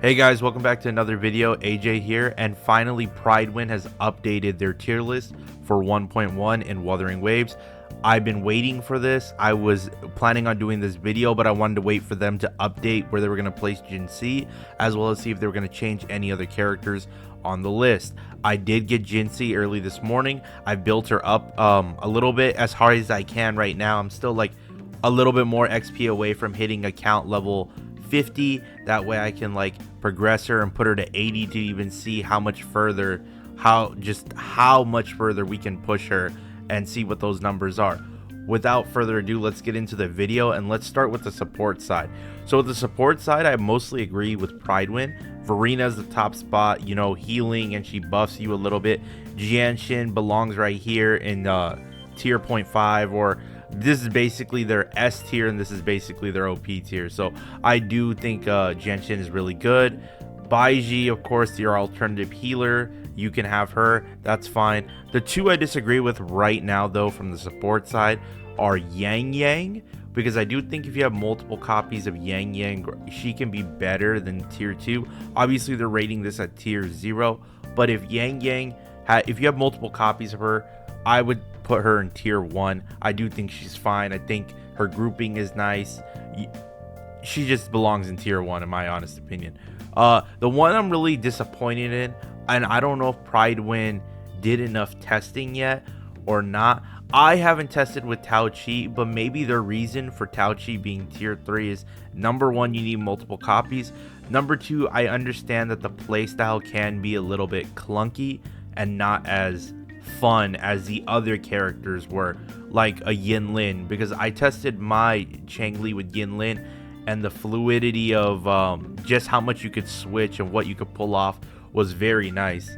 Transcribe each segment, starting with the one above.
Hey guys, welcome back to another video. AJ here, and finally Prydwen has updated their tier list for 1.1 in Wuthering Waves. I've been waiting for this. I was planning on doing this video, but I wanted to wait for them to update where they were going to place Jinhsi, as well as see if they were going to change any other characters on the list. I did get Jinhsi early this morning. I built her up a little bit as hard as I can right now. I'm still like a little bit more XP away from hitting account level 50. That way I can like progress her and put her to 80 to even see how much further, how much further we can push her and see what those numbers are. Without further ado, let's get into the video and let's start with the support side. So with the support side, I mostly agree with Prydwen. Verina's the top spot, you know, healing, and she buffs you a little bit. Jiyan belongs right here in tier 0.5, or this is basically their S tier and this is basically their OP tier. So I do think Jiyan is really good. Baiji, of course, your alternative healer, you can have her, that's fine. The two I disagree with right now though from the support side are Yang, because I do think if you have multiple copies of Yang, she can be better than tier 2. Obviously they're rating this at tier 0, but if if you have multiple copies of her, I would put her in tier 1. I do think she's fine. I think her grouping is nice. She just belongs in tier 1 in my honest opinion. The one I'm really disappointed in, and I don't know if Prydwen did enough testing yet or not. I haven't tested with Tao Chi, but maybe the reason for Tao Chi being tier 3 is number 1, you need multiple copies. Number 2, I understand that the playstyle can be a little bit clunky and not as fun as the other characters were, like a Yinlin, because I tested my Changli with Yinlin, and the fluidity of just how much you could switch and what you could pull off was very nice.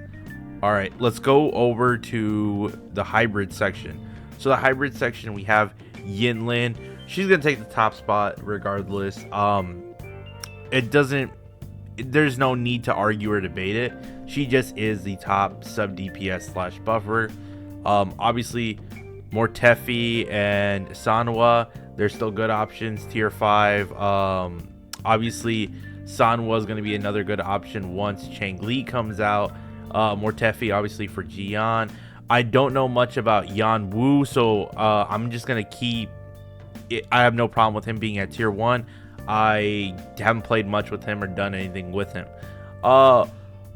All right, let's go over to the hybrid section. So the hybrid section, we have Yinlin. She's gonna take the top spot regardless. There's no need to argue or debate it. She just is the top sub DPS slash buffer. Obviously Mortefi and Sanhua, they're still good options, tier 5. Obviously Sanhua is going to be another good option once Changli comes out. Mortefi obviously for Jiyan. I don't know much about Yan Wu, so I'm just going to keep it. I have no problem with him being at tier 1. I haven't played much with him or done anything with him.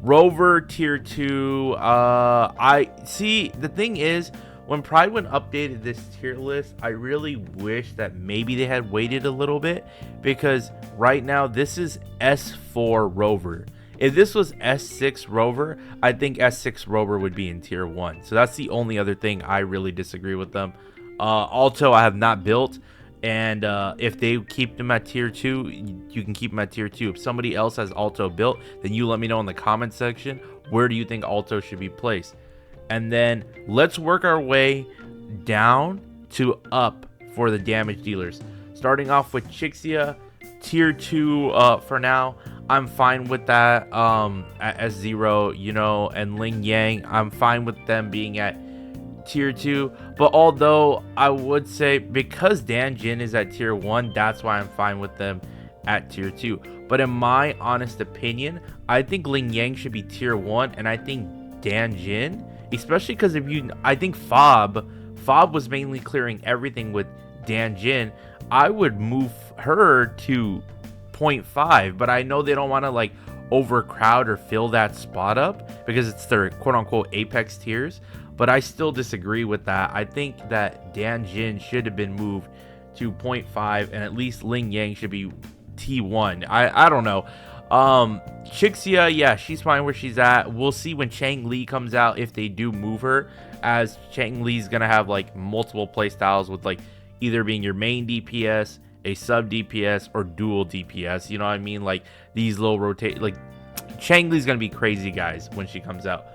Rover tier 2. I see, the thing is, when Prydwen updated this tier list, I really wish that maybe they had waited a little bit, because right now this is S4 Rover. If this was S6 Rover, I think S6 Rover would be in tier 1. So that's the only other thing I really disagree with them. Alto I have not built, and if they keep them at tier 2, you can keep them at tier 2. If somebody else has Alto built, then you let me know in the comment section, where do you think Alto should be placed? And then let's work our way down to up for the damage dealers. Starting off with Chixia, tier 2 for now. I'm fine with that at S0, you know, and Ling Yang, I'm fine with them being at tier 2. But although I would say, because Dan Jin is at tier 1, that's why I'm fine with them at tier 2. But in my honest opinion, I think Ling Yang should be tier 1, and I think Dan Jin, especially because I think Fob was mainly clearing everything with Dan Jin. I would move her to 0.5, but I know they don't want to like overcrowd or fill that spot up because it's their quote-unquote apex tiers, but I still disagree with that. I think that Dan Jin should have been moved to 0.5, and at least Ling Yang should be T1. I don't know. Chixia, yeah, she's fine where she's at. We'll see when Changli comes out if they do move her, as Changli's gonna have like multiple playstyles with like either being your main DPS, a sub DPS, or dual DPS. You know what I mean? Like these little rotate, like Changli's gonna be crazy, guys, when she comes out.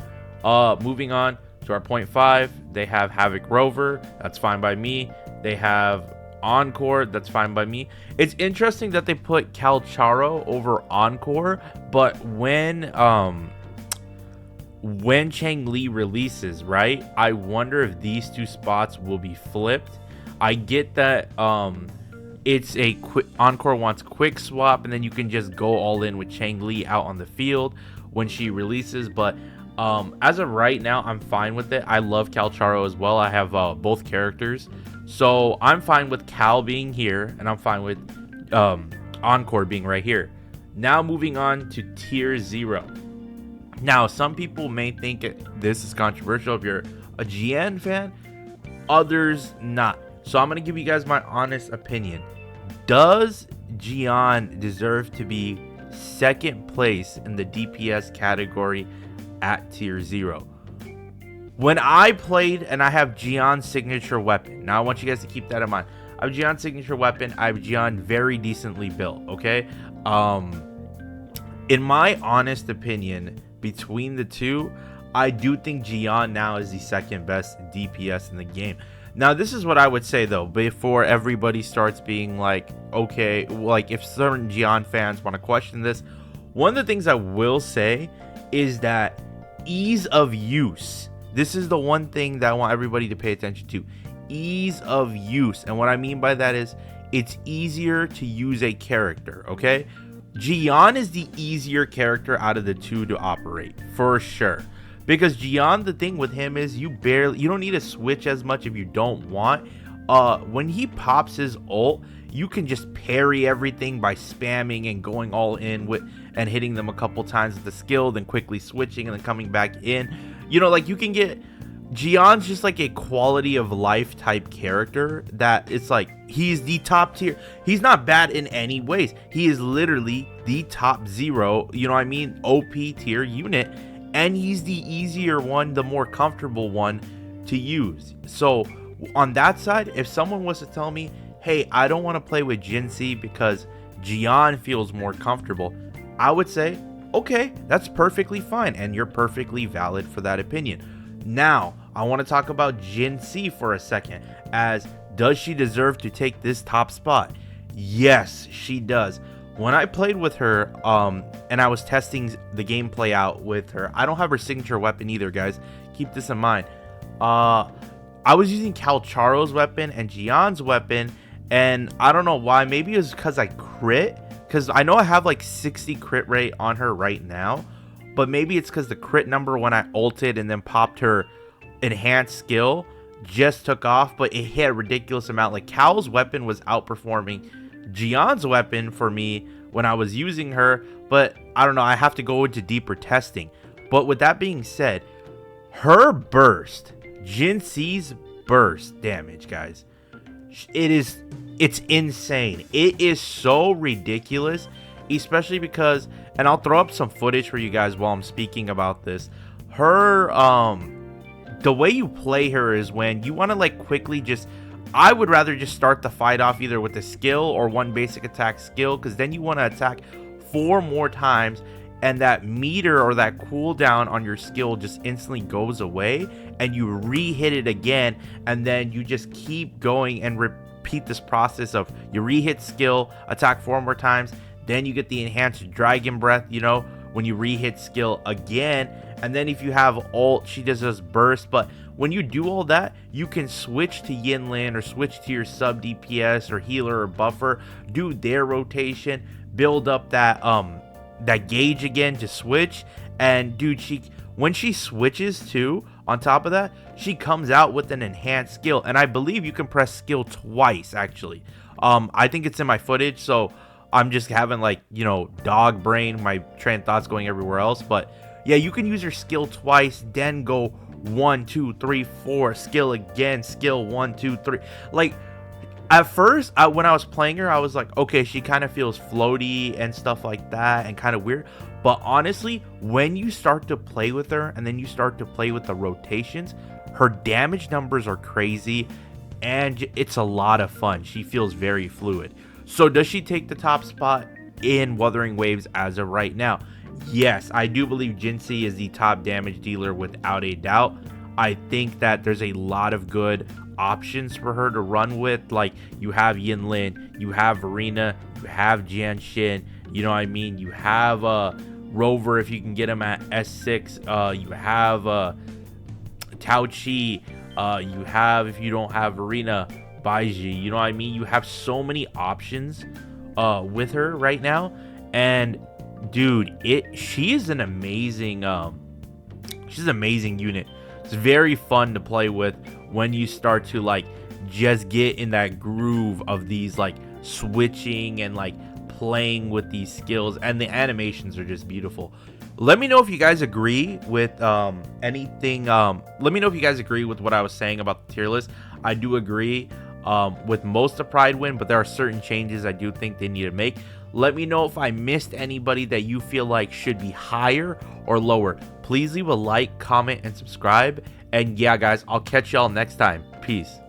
Moving on to our 0.5, they have Havoc Rover, that's fine by me. They have Encore, that's fine by me. It's interesting that they put Calcharo over Encore, but when Changli releases, right, I wonder if these two spots will be flipped. I get that It's a quick Encore wants quick swap, and then you can just go all in with Changli out on the field when she releases. But as of right now, I'm fine with it. I love Calcharo as well. I have both characters, so I'm fine with Cal being here, and I'm fine with Encore being right here. Now moving on to tier 0. Now, some people may think this is controversial if you're a Jiyan fan, others not. So I'm going to give you guys my honest opinion. Does Jiyan deserve to be second place in the DPS category at tier 0? When I played, and I have Jiyan's signature weapon. Now I want you guys to keep that in mind. I have Jiyan's signature weapon. I have Jiyan very decently built, okay? In my honest opinion, between the two, I do think Jiyan now is the second best DPS in the game. Now, this is what I would say, though, before everybody starts being like, okay, like if certain Jiyan fans want to question this, one of the things I will say is that ease of use. This is the one thing that I want everybody to pay attention to. Ease of use. And what I mean by that is it's easier to use a character, okay? Jiyan is the easier character out of the two to operate, for sure. Because Jiyan, the thing with him is you don't need to switch as much if you don't want. When he pops his ult, you can just parry everything by spamming and going all in with and hitting them a couple times with the skill, then quickly switching and then coming back in. You know, like you can get Jiyan's just like a quality of life type character that it's like he's the top tier. He's not bad in any ways. He is literally the top 0, you know what I mean, OP tier unit. And he's the easier one, the more comfortable one to use. So on that side, if someone was to tell me, hey, I don't want to play with Jinhsi because Jiyan feels more comfortable, I would say, okay, that's perfectly fine. And you're perfectly valid for that opinion. Now, I want to talk about Jinhsi for a second. As does she deserve to take this top spot? Yes, she does. When I played with her, and I was testing the gameplay out with her, I don't have her signature weapon either, guys. Keep this in mind. I was using Calcharo's weapon and Jiyan's weapon, and I don't know why. Maybe it was because I crit, because I know I have like 60 crit rate on her right now, but maybe it's because the crit number when I ulted and then popped her enhanced skill just took off, but it hit a ridiculous amount. Like Cal's weapon was outperforming Jiyan's weapon for me when I was using her, but I don't know, I have to go into deeper testing. But with that being said, her burst, Jinhsi's burst damage, guys, it's insane. It is so ridiculous, especially because, and I'll throw up some footage for you guys while I'm speaking about this. Her the way you play her is when you want to like quickly just, I would rather just start the fight off either with a skill or one basic attack skill, because then you want to attack 4 more times and that meter or that cooldown on your skill just instantly goes away and you re-hit it again, and then you just keep going and repeat this process of you re-hit skill, attack 4 more times, then you get the enhanced dragon breath, you know, when you re-hit skill again, and then if you have ult, she does this burst. But when you do all that, you can switch to Yinlin or switch to your sub DPS or healer or buffer, do their rotation, build up that that gauge again to switch. And dude, when she switches too, on top of that, she comes out with an enhanced skill, and I believe you can press skill twice actually. I think it's in my footage, so I'm just having like, you know, dog brain, my train of thoughts going everywhere else. But yeah, you can use your skill twice, then go 1, 2, 3, 4, skill again, skill 1, 2, 3. Like at first, when I was playing her, I was like, okay, she kind of feels floaty and stuff like that and kind of weird. But honestly, when you start to play with her and then you start to play with the rotations, her damage numbers are crazy and it's a lot of fun. She feels very fluid. So does she take the top spot in Wuthering Waves as of right now? Yes, I do believe Jinhsi is the top damage dealer without a doubt. I think that there's a lot of good options for her to run with. Like you have Yinlin, you have Verena, you have Jiyan, you know what I mean? You have Rover if you can get him at S6. You have Tao Chi. You have, if you don't have Verena, Baiji. You know what I mean? You have so many options with her right now, and dude, she is an amazing she's an amazing unit. It's very fun to play with when you start to like just get in that groove of these like switching and like playing with these skills, and the animations are just beautiful. Let me know if you guys agree with anything. Let me know if you guys agree with what I was saying about the tier list. I do agree with most of Prydwen, but there are certain changes I do think they need to make. Let me know if I missed anybody that you feel like should be higher or lower. Please leave a like, comment, and subscribe. And yeah, guys, I'll catch y'all next time. Peace.